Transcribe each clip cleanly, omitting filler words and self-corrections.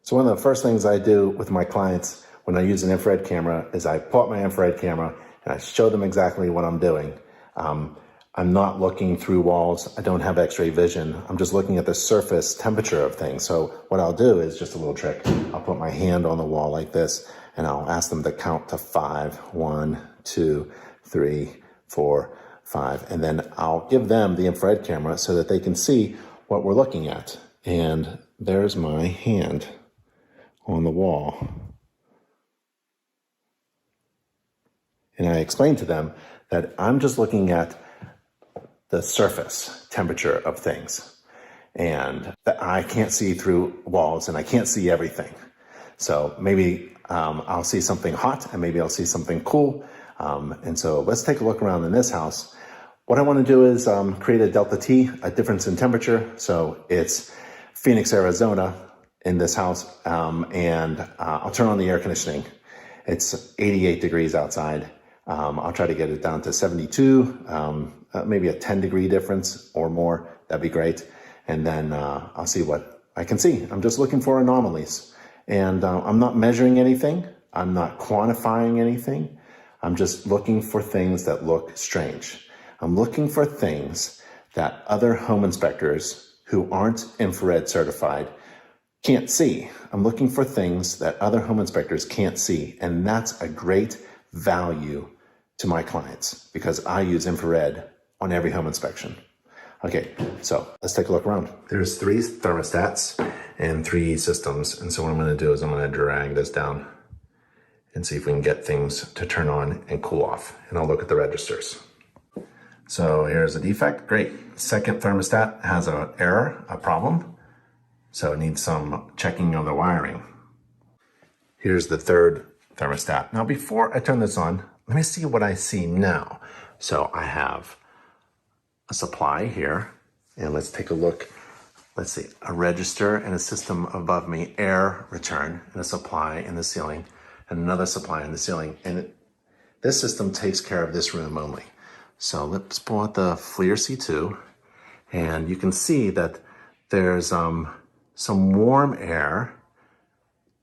So one of the first things I do with my clients when I use an infrared camera is I pull up my infrared camera and I show them exactly what I'm doing. I'm not looking through walls. I don't have x-ray vision. I'm just looking at the surface temperature of things. So what I'll do is just a little trick. I'll put my hand on the wall like this and I'll ask them to count to 5. 1, 2, 3, 4, 5. And then I'll give them the infrared camera so that they can see what we're looking at. And there's my hand on the wall. And I explain to them that I'm just looking at the surface temperature of things and that I can't see through walls and I can't see everything. So maybe I'll see something hot and maybe I'll see something cool. And so let's take a look around in this house. What I want to do is create a delta T, a difference in temperature. So it's Phoenix, Arizona in this house, and I'll turn on the air conditioning. It's 88 degrees outside. I'll try to get it down to 72, maybe a 10-degree difference or more. That'd be great. And then I'll see what I can see. I'm just looking for anomalies. And I'm not measuring anything. I'm not quantifying anything. I'm just looking for things that look strange. I'm looking for things that other home inspectors who aren't infrared certified can't see. I'm looking for things that other home inspectors can't see. And that's a great value to my clients because I use infrared on every home inspection. Okay, so let's take a look around. There's 3 thermostats and 3 systems. And so what I'm gonna do is I'm gonna drag this down and see if we can get things to turn on and cool off. And I'll look at the registers. So here's a defect, great. Second thermostat has an error, a problem. So it needs some checking of the wiring. Here's the third thermostat. Now before I turn this on, let me see what I see now. So I have a supply here, and let's take a look. Let's see, a register and a system above me, air return, and a supply in the ceiling, and another supply in the ceiling. And this system takes care of this room only. So let's pull out the FLIR C2, and you can see that there's some warm air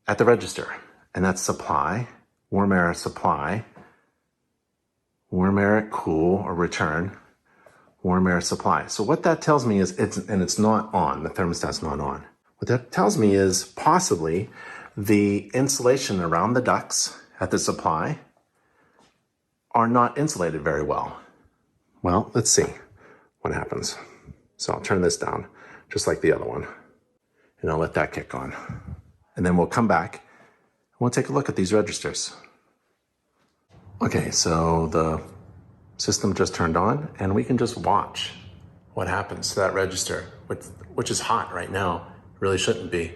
at the register, and that's supply, warm air supply, warm air cool or return, warm air supply. So what that tells me is it's not on, the thermostat's not on. What that tells me is possibly the insulation around the ducts at the supply are not insulated very well. Well, let's see what happens. So I'll turn this down just like the other one and I'll let that kick on. And then we'll come back and we'll take a look at these registers. Okay, so the system just turned on and we can just watch what happens to that register, which is hot right now. Really shouldn't be.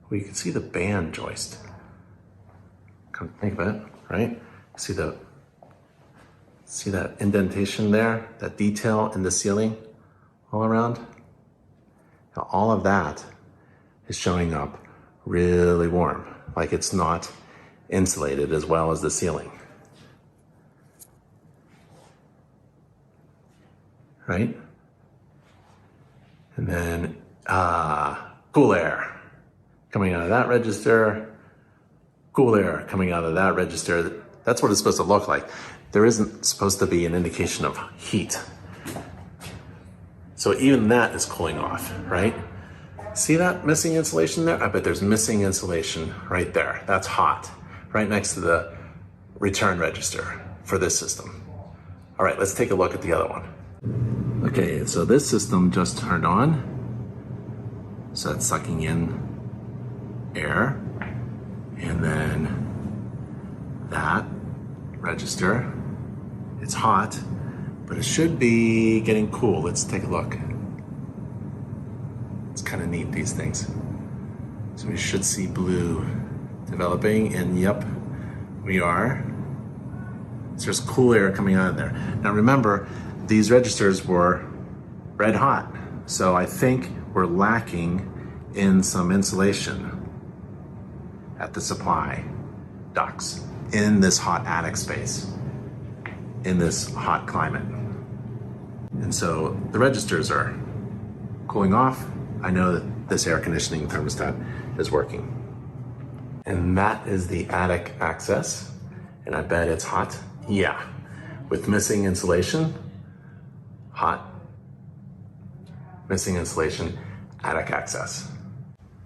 We can see the band joist. Come think of it, right? See that indentation there, that detail in the ceiling all around? Now, all of that is showing up really warm, like it's not insulated as well as the ceiling. Right? And then cool air coming out of that register, cool air coming out of that register. That's what it's supposed to look like. There isn't supposed to be an indication of heat. So even that is cooling off, right? See that missing insulation there? I bet there's missing insulation right there. That's hot, right next to the return register for this system. All right, let's take a look at the other one. Okay, so this system just turned on. So it's sucking in air. And then that register, it's hot, but it should be getting cool. Let's take a look. It's kind of neat, these things. So we should see blue developing, and yep, we are. So there's cool air coming out of there. Now remember, these registers were red hot, so I think we're lacking in some insulation at the supply ducts in this hot attic space, in this hot climate. And so the registers are cooling off. I know that this air conditioning thermostat is working. And that is the attic access. And I bet it's hot. Yeah, with missing insulation, hot. Missing insulation, attic access.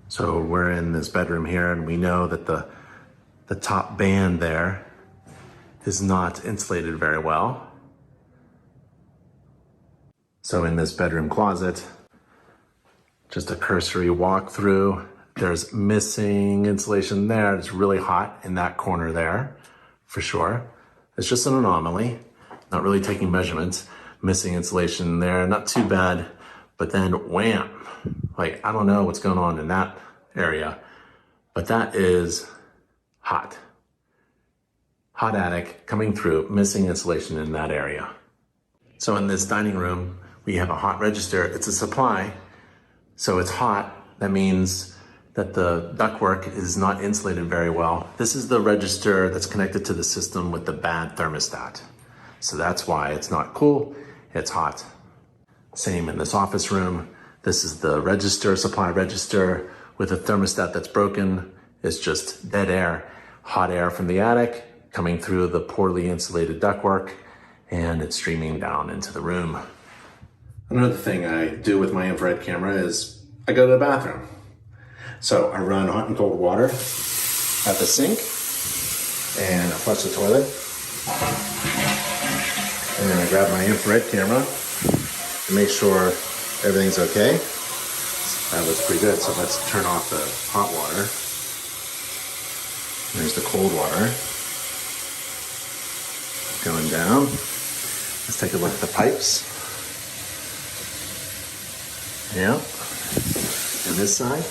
So we're in this bedroom here, and we know that the top band there is not insulated very well. So in this bedroom closet, just a cursory walk through, there's missing insulation there. It's really hot in that corner there, for sure. It's just an anomaly, not really taking measurements. Missing insulation there, not too bad, but then wham. Like, I don't know what's going on in that area, but that is hot. Hot attic coming through, missing insulation in that area. So in this dining room, we have a hot register. It's a supply, so it's hot. That means that the ductwork is not insulated very well. This is the register that's connected to the system with the bad thermostat. So that's why it's not cool, it's hot. Same in this office room. This is the register, supply register with a thermostat that's broken. It's just dead air, hot air from the attic coming through the poorly insulated ductwork, and it's streaming down into the room. Another thing I do with my infrared camera is I go to the bathroom. So I run hot and cold water at the sink, and I flush the toilet. And then I grab my infrared camera to make sure everything's okay. That looks pretty good, so let's turn off the hot water. There's the cold water going down. Let's take a look at the pipes. Yeah, and this side.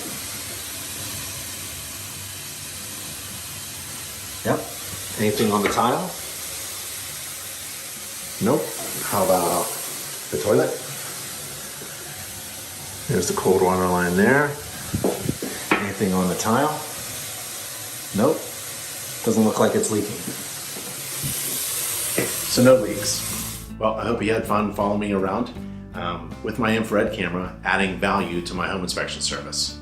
Yep, anything on the tile? Nope. How about the toilet? There's the cold water line there. Anything on the tile? Nope. Doesn't look like it's leaking. So no leaks. Well, I hope you had fun following me around with my infrared camera, adding value to my home inspection service.